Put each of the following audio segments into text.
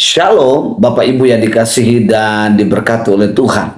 Shalom, Bapak Ibu yang dikasihi dan diberkati oleh Tuhan.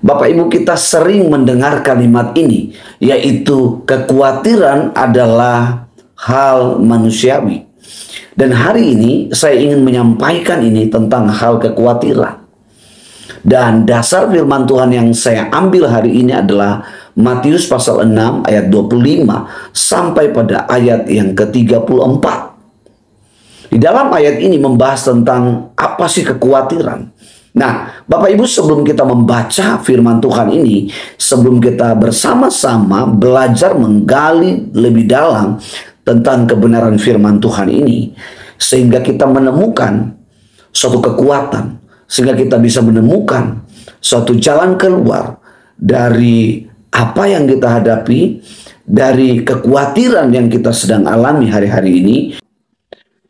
Bapak Ibu, kita sering mendengar kalimat ini, yaitu kekhawatiran adalah hal manusiawi. Dan hari ini saya ingin menyampaikan ini tentang hal kekhawatiran. Dan dasar firman Tuhan yang saya ambil hari ini adalah Matius pasal 6 ayat 25 sampai pada ayat yang ke-34. Di dalam ayat ini membahas tentang apa sih kekhawatiran. Nah, Bapak Ibu, sebelum kita membaca firman Tuhan ini, sebelum kita bersama-sama belajar menggali lebih dalam tentang kebenaran firman Tuhan ini, sehingga kita menemukan suatu kekuatan, sehingga kita bisa menemukan suatu jalan keluar dari apa yang kita hadapi, dari kekhawatiran yang kita sedang alami hari-hari ini.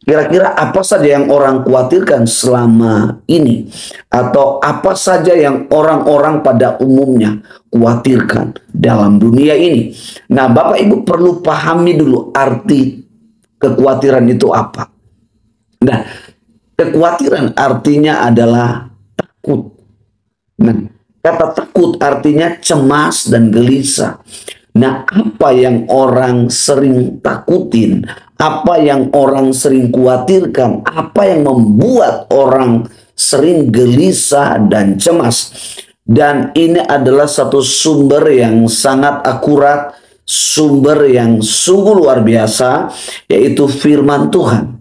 Kira-kira apa saja yang orang khawatirkan selama ini? Atau apa saja yang orang-orang pada umumnya khawatirkan dalam dunia ini? Nah, Bapak Ibu perlu pahami dulu arti kekhawatiran itu apa. Nah, kekhawatiran artinya adalah takut. Nah, kata takut artinya cemas dan gelisah. Nah, apa yang orang sering takutin? Apa yang orang sering khawatirkan? Apa yang membuat orang sering gelisah dan cemas? Dan ini adalah satu sumber yang sangat akurat, sumber yang sungguh luar biasa, yaitu firman Tuhan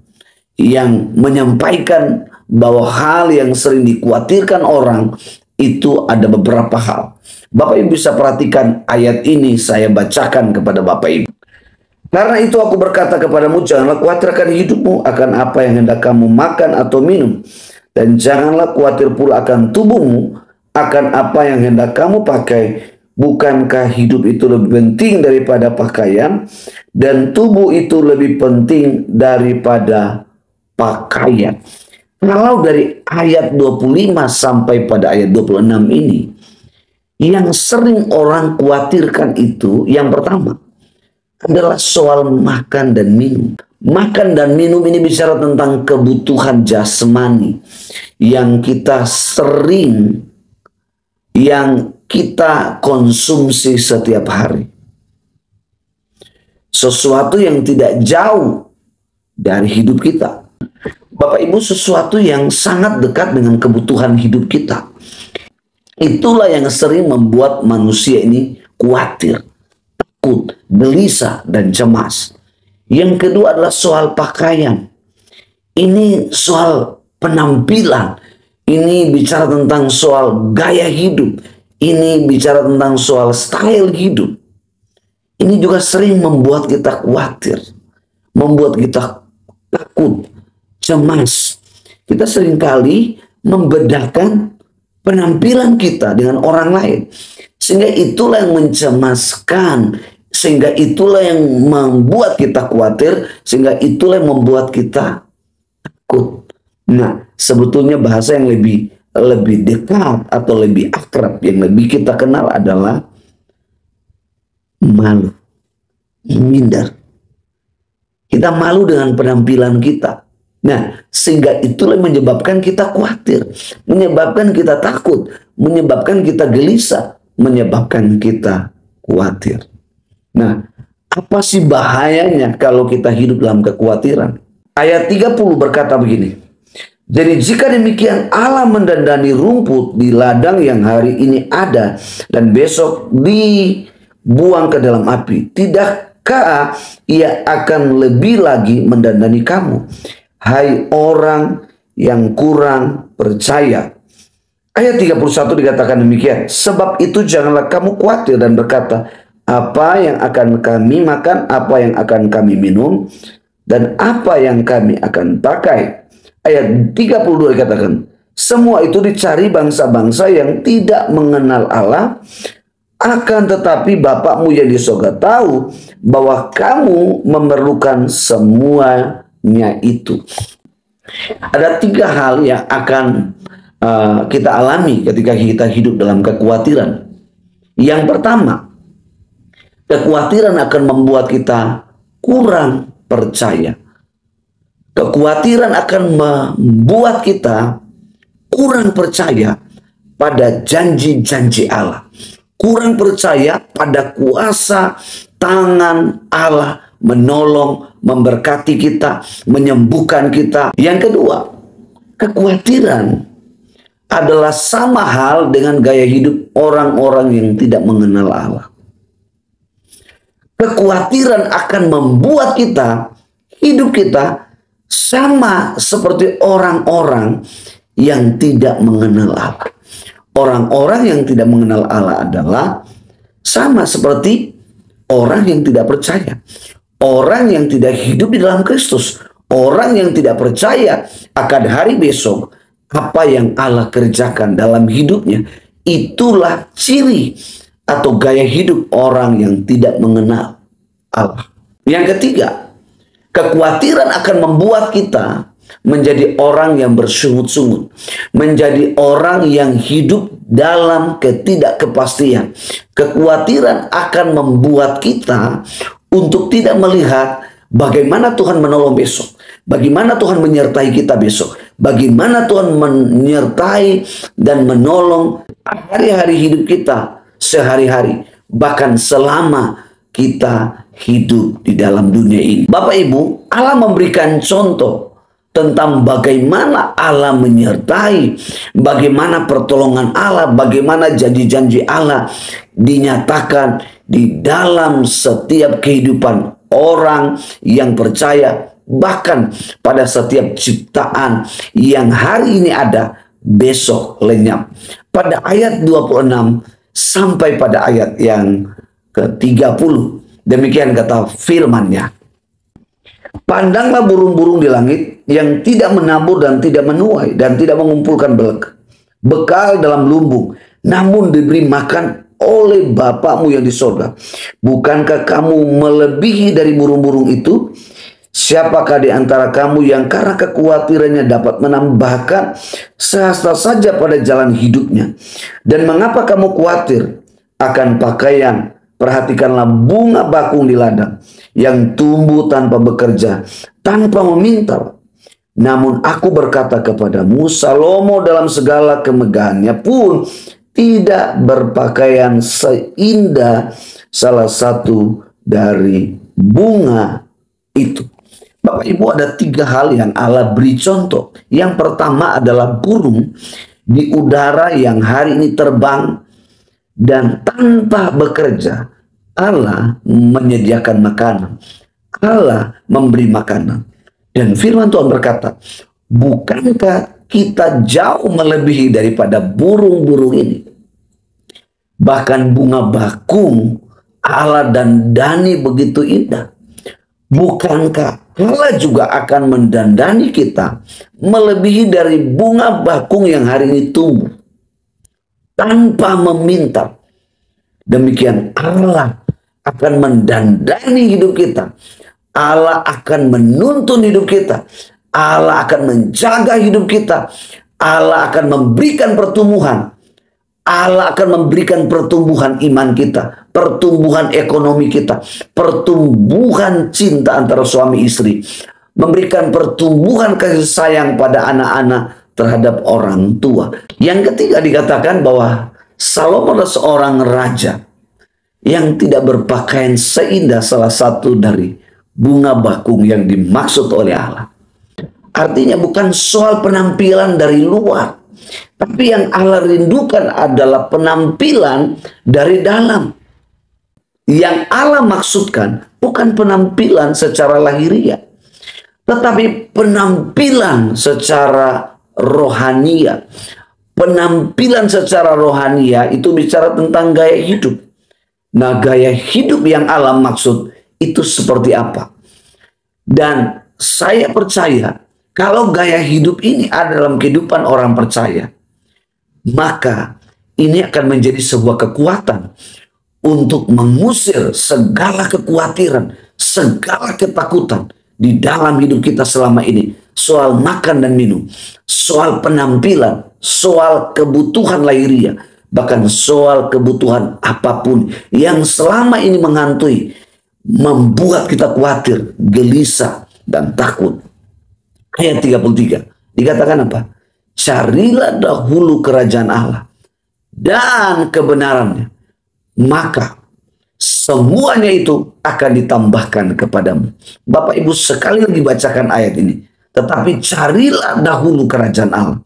yang menyampaikan bahwa hal yang sering dikhawatirkan orang itu ada beberapa hal. Bapak Ibu bisa perhatikan ayat ini, saya bacakan kepada Bapak Ibu. Karena itu aku berkata kepadamu, janganlah khawatir akan hidupmu, akan apa yang hendak kamu makan atau minum. Dan janganlah khawatir pula akan tubuhmu, akan apa yang hendak kamu pakai. Bukankah hidup itu lebih penting daripada pakaian, dan tubuh itu lebih penting daripada pakaian. Kalau dari ayat 25 sampai pada ayat 26 ini, yang sering orang khawatirkan itu, yang pertama adalah soal makan dan minum. Makan dan minum ini bicara tentang kebutuhan jasmani yang kita sering, yang kita konsumsi setiap hari. Sesuatu yang tidak jauh dari hidup kita. Bapak Ibu, sesuatu yang sangat dekat dengan kebutuhan hidup kita. Itulah yang sering membuat manusia ini khawatir, takut, gelisah, dan cemas. Yang kedua adalah soal pakaian. Ini soal penampilan. Ini bicara tentang soal gaya hidup. Ini bicara tentang soal style hidup. Ini juga sering membuat kita khawatir, membuat kita takut, cemas. Kita seringkali membedakan penampilan kita dengan orang lain. Sehingga itulah yang mencemaskan. Sehingga itulah yang membuat kita khawatir. Sehingga itulah yang membuat kita takut. Nah, sebetulnya bahasa yang lebih dekat atau lebih akrab, yang lebih kita kenal adalah malu, minder. Kita malu dengan penampilan kita. Nah, sehingga itulah yang menyebabkan kita khawatir, menyebabkan kita takut, menyebabkan kita gelisah, menyebabkan kita khawatir. Nah, apa sih bahayanya kalau kita hidup dalam kekhawatiran? Ayat 30 berkata begini. Jadi jika demikian Allah mendandani rumput di ladang yang hari ini ada dan besok dibuang ke dalam api, tidakkah ia akan lebih lagi mendandani kamu? Hai orang yang kurang percaya. Ayat 31 dikatakan demikian. Sebab itu janganlah kamu khawatir dan berkata, apa yang akan kami makan, apa yang akan kami minum, dan apa yang kami akan pakai. Ayat 32 dikatakan, semua itu dicari bangsa-bangsa yang tidak mengenal Allah, akan tetapi Bapakmu yang di surga tahu bahwa kamu memerlukan semuanya itu. Ada 3 hal yang akan kita alami ketika kita hidup dalam kekhawatiran. Yang pertama, kekhawatiran akan membuat kita kurang percaya. Kekhawatiran akan membuat kita kurang percaya pada janji-janji Allah. Kurang percaya pada kuasa tangan Allah menolong, memberkati kita, menyembuhkan kita. Yang kedua, kekhawatiran adalah sama hal dengan gaya hidup orang-orang yang tidak mengenal Allah. Kekhawatiran akan membuat hidup kita sama seperti orang-orang yang tidak mengenal Allah. Orang-orang yang tidak mengenal Allah adalah sama seperti orang yang tidak percaya. Orang yang tidak hidup di dalam Kristus. Orang yang tidak percaya akan hari besok. Apa yang Allah kerjakan dalam hidupnya. Itulah ciri atau gaya hidup orang yang tidak mengenal Allah. Yang ketiga, kekhawatiran akan membuat kita menjadi orang yang bersungut-sungut, menjadi orang yang hidup dalam ketidakkepastian. Kekhawatiran akan membuat kita untuk tidak melihat bagaimana Tuhan menolong besok, bagaimana Tuhan menyertai kita besok, bagaimana Tuhan menyertai dan menolong hari-hari hidup kita sehari-hari, bahkan selama kita hidup di dalam dunia ini. Bapak Ibu, Allah memberikan contoh tentang bagaimana Allah menyertai, bagaimana pertolongan Allah, bagaimana janji-janji Allah dinyatakan di dalam setiap kehidupan orang yang percaya, bahkan pada setiap ciptaan yang hari ini ada, besok lenyap. Pada ayat 26 sampai pada ayat yang ke-30, demikian kata firman-Nya. Pandanglah burung-burung di langit yang tidak menabur dan tidak menuai dan tidak mengumpulkan bekal dalam lumbung, namun diberi makan oleh Bapakmu yang di sorga. Bukankah kamu melebihi dari burung-burung itu? Siapakah di antara kamu yang karena kekhawatirannya dapat menambahkan sehasta saja pada jalan hidupnya? Dan mengapa kamu khawatir akan pakaian? Perhatikanlah bunga bakung di ladang yang tumbuh tanpa bekerja, tanpa meminta. Namun aku berkata kepadamu, Salomo dalam segala kemegahannya pun tidak berpakaian seindah salah satu dari bunga itu. Bapak Ibu, ada 3 hal yang Allah beri contoh. Yang pertama adalah burung di udara yang hari ini terbang dan tanpa bekerja. Allah menyediakan makanan. Allah memberi makanan. Dan firman Tuhan berkata, bukankah kita jauh melebihi daripada burung-burung ini? Bahkan bunga bakung Allah dan dani begitu indah. Bukankah Allah juga akan mendandani kita melebihi dari bunga bakung yang hari ini tumbuh tanpa meminta? Demikian Allah akan mendandani hidup kita. Allah akan menuntun hidup kita. Allah akan menjaga hidup kita. Allah akan memberikan pertumbuhan. Allah akan memberikan pertumbuhan iman kita, pertumbuhan ekonomi kita, pertumbuhan cinta antara suami istri, memberikan pertumbuhan kasih sayang pada anak-anak terhadap orang tua. Yang ketiga dikatakan bahwa Salomo adalah seorang raja yang tidak berpakaian seindah salah satu dari bunga bakung yang dimaksud oleh Allah. Artinya bukan soal penampilan dari luar, tapi yang Allah rindukan adalah penampilan dari dalam. Yang Allah maksudkan bukan penampilan secara lahiriah, tetapi penampilan secara rohania. Penampilan secara rohania itu bicara tentang gaya hidup. Nah, gaya hidup yang Allah maksud itu seperti apa? Dan saya percaya kalau gaya hidup ini ada dalam kehidupan orang percaya, maka ini akan menjadi sebuah kekuatan untuk mengusir segala kekhawatiran, segala ketakutan di dalam hidup kita selama ini. Soal makan dan minum, soal penampilan, soal kebutuhan lahiriah, bahkan soal kebutuhan apapun yang selama ini menghantui, membuat kita khawatir, gelisah, dan takut. ayat 33. Dikatakan apa? Carilah dahulu kerajaan Allah dan kebenarannya, maka semuanya itu akan ditambahkan kepadamu. Bapak Ibu, sekali lagi bacakan ayat ini. Tetapi carilah dahulu kerajaan Allah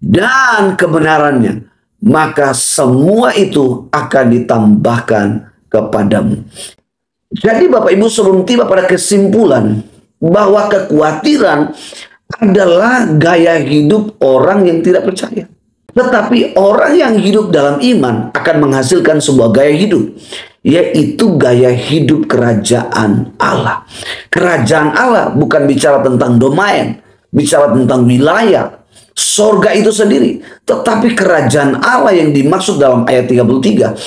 dan kebenarannya, maka semua itu akan ditambahkan kepadamu. Jadi Bapak Ibu, sebelum tiba pada kesimpulan bahwa kekhawatiran adalah gaya hidup orang yang tidak percaya. Tetapi orang yang hidup dalam iman akan menghasilkan sebuah gaya hidup, yaitu gaya hidup kerajaan Allah. Kerajaan Allah bukan bicara tentang domain, bicara tentang wilayah, sorga itu sendiri. Tetapi kerajaan Allah yang dimaksud dalam ayat 33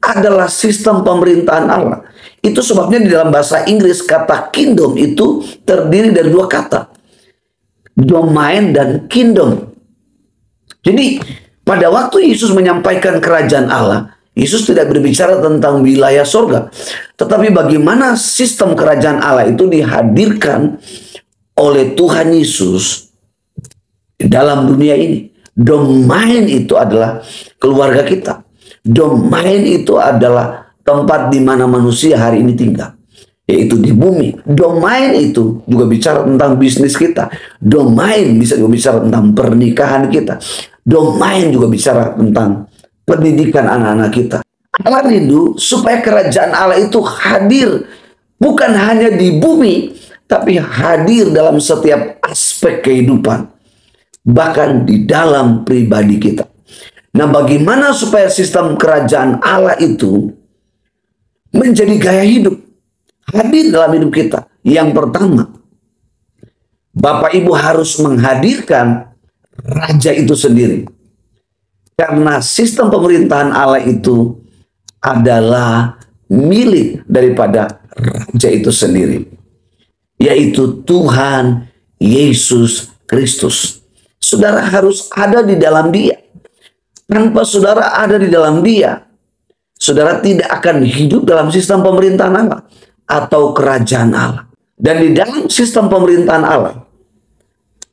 adalah sistem pemerintahan Allah. Itu sebabnya di dalam bahasa Inggris kata kingdom itu terdiri dari dua kata, domain dan kingdom. Jadi pada waktu Yesus menyampaikan kerajaan Allah, Yesus tidak berbicara tentang wilayah sorga, tetapi bagaimana sistem kerajaan Allah itu dihadirkan oleh Tuhan Yesus dalam dunia ini. Domain itu adalah keluarga kita. Domain itu adalah tempat di mana manusia hari ini tinggal, yaitu di bumi. Domain itu juga bicara tentang bisnis kita. Domain bisa juga bicara tentang pernikahan kita. Domain juga bicara tentang pendidikan anak-anak kita. Allah rindu supaya kerajaan Allah itu hadir bukan hanya di bumi, tapi hadir dalam setiap aspek kehidupan, bahkan di dalam pribadi kita. Nah, bagaimana supaya sistem kerajaan Allah itu menjadi gaya hidup, hadir dalam hidup kita? Yang pertama, Bapak Ibu harus menghadirkan raja itu sendiri. Karena sistem pemerintahan Allah itu adalah milik daripada raja itu sendiri, yaitu Tuhan Yesus Kristus. Saudara harus ada di dalam Dia. Tanpa saudara ada di dalam Dia, saudara tidak akan hidup dalam sistem pemerintahan Allah atau kerajaan Allah. Dan di dalam sistem pemerintahan Allah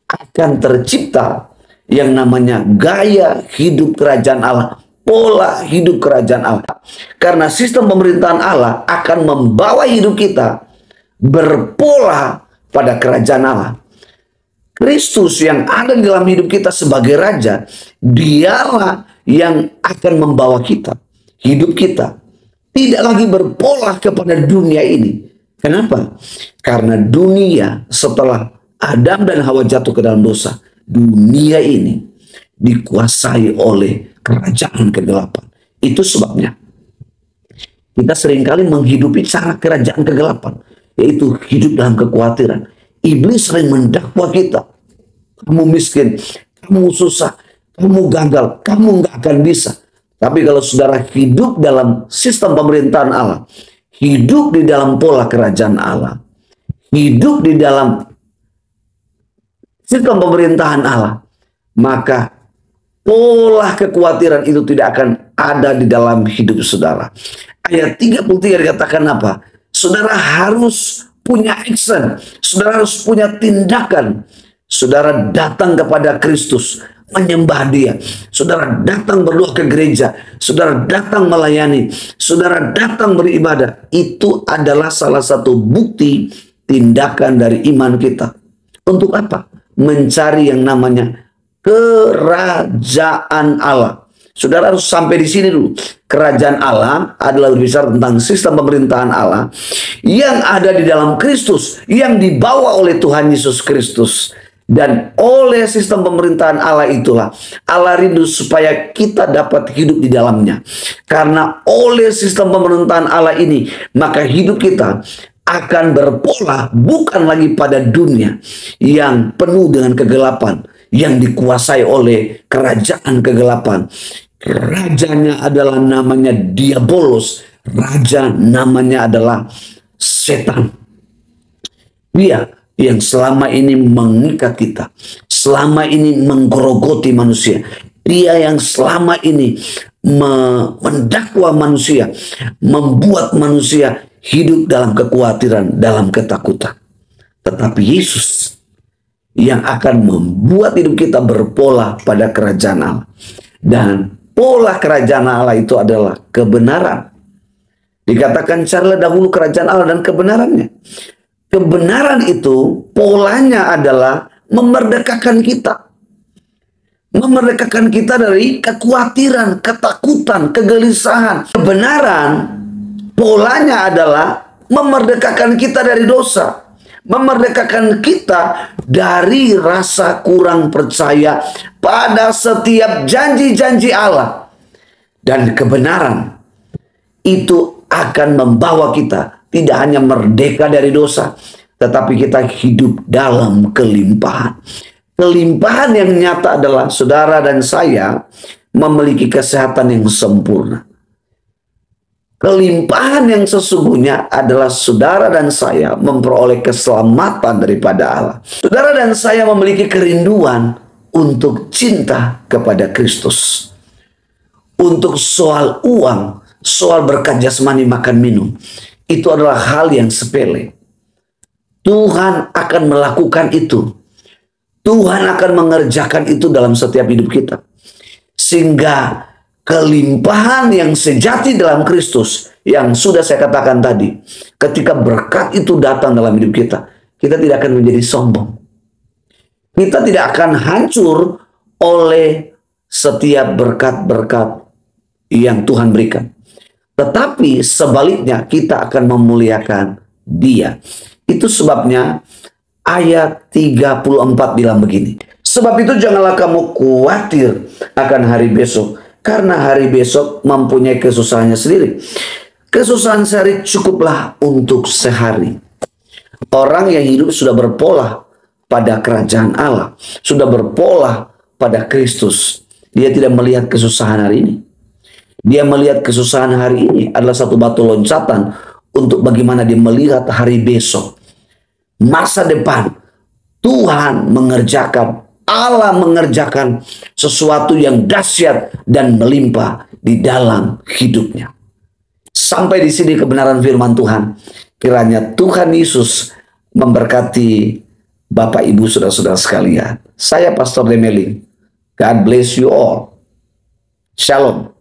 akan tercipta yang namanya gaya hidup kerajaan Allah, pola hidup kerajaan Allah. Karena sistem pemerintahan Allah akan membawa hidup kita berpola pada kerajaan Allah. Kristus yang ada di dalam hidup kita sebagai raja, dialah yang akan membawa kita, hidup kita tidak lagi berpola kepada dunia ini. Kenapa? Karena dunia setelah Adam dan Hawa jatuh ke dalam dosa, dunia ini dikuasai oleh kerajaan kegelapan. Itu sebabnya kita seringkali menghidupi cara kerajaan kegelapan, yaitu hidup dalam kekhawatiran. Iblis sering mendakwa kita, kamu miskin, kamu susah, kamu gagal, kamu nggak akan bisa. Tapi kalau saudara hidup dalam sistem pemerintahan Allah, hidup di dalam pola kerajaan Allah, hidup di dalam sistem pemerintahan Allah, maka pola kekhawatiran itu tidak akan ada di dalam hidup saudara. Ayat 33 dikatakan apa? Saudara harus punya action, saudara harus punya tindakan. Saudara datang kepada Kristus, menyembah Dia. Saudara datang berdoa ke gereja. Saudara datang melayani. Saudara datang beribadah. Itu adalah salah satu bukti tindakan dari iman kita. Untuk apa? Mencari yang namanya kerajaan Allah. Saudara harus sampai di sini dulu. Kerajaan Allah adalah berbicara tentang sistem pemerintahan Allah yang ada di dalam Kristus, yang dibawa oleh Tuhan Yesus Kristus. Dan oleh sistem pemerintahan Allah itulah Allah rindu supaya kita dapat hidup di dalamnya. Karena oleh sistem pemerintahan Allah ini, maka hidup kita akan berpola bukan lagi pada dunia yang penuh dengan kegelapan, yang dikuasai oleh kerajaan kegelapan. Rajanya adalah namanya Diabolos. Raja namanya adalah setan. Dia yang selama ini mengikat kita, selama ini menggerogoti manusia. Dia yang selama ini mendakwa manusia, membuat manusia hidup dalam kekhawatiran, dalam ketakutan. Tetapi Yesus yang akan membuat hidup kita berpola pada kerajaan Allah. Dan pola kerajaan Allah itu adalah kebenaran. Dikatakan carilah dahulu kerajaan Allah dan kebenarannya. Kebenaran itu polanya adalah memerdekakan kita. Memerdekakan kita dari kekhawatiran, ketakutan, kegelisahan. Kebenaran polanya adalah memerdekakan kita dari dosa. Memerdekakan kita dari rasa kurang percaya pada setiap janji-janji Allah. Dan kebenaran itu akan membawa kita tidak hanya merdeka dari dosa, tetapi kita hidup dalam kelimpahan. Kelimpahan yang nyata adalah saudara dan saya memiliki kesehatan yang sempurna. Kelimpahan yang sesungguhnya adalah saudara dan saya memperoleh keselamatan daripada Allah. Saudara dan saya memiliki kerinduan untuk cinta kepada Kristus. Untuk soal uang, soal berkat jasmani makan minum, itu adalah hal yang sepele. Tuhan akan melakukan itu. Tuhan akan mengerjakan itu dalam setiap hidup kita. Sehingga kelimpahan yang sejati dalam Kristus, yang sudah saya katakan tadi, ketika berkat itu datang dalam hidup kita, kita tidak akan menjadi sombong. Kita tidak akan hancur oleh setiap berkat-berkat yang Tuhan berikan. Tetapi sebaliknya kita akan memuliakan Dia. Itu sebabnya ayat 34 bilang begini. Sebab itu janganlah kamu khawatir akan hari besok, karena hari besok mempunyai kesusahannya sendiri. Kesusahan sehari cukuplah untuk sehari. Orang yang hidup sudah berpola pada kerajaan Allah, sudah berpola pada Kristus, dia tidak melihat kesusahan hari ini. Dia melihat kesusahan hari ini adalah satu batu loncatan untuk bagaimana dia melihat hari besok. Masa depan Tuhan mengerjakan, Allah mengerjakan sesuatu yang dahsyat dan melimpah di dalam hidupnya. Sampai di sini kebenaran firman Tuhan. Kiranya Tuhan Yesus memberkati Bapak, Ibu, saudara-saudara sekalian. Saya Pastor Demeling. God bless you all. Shalom.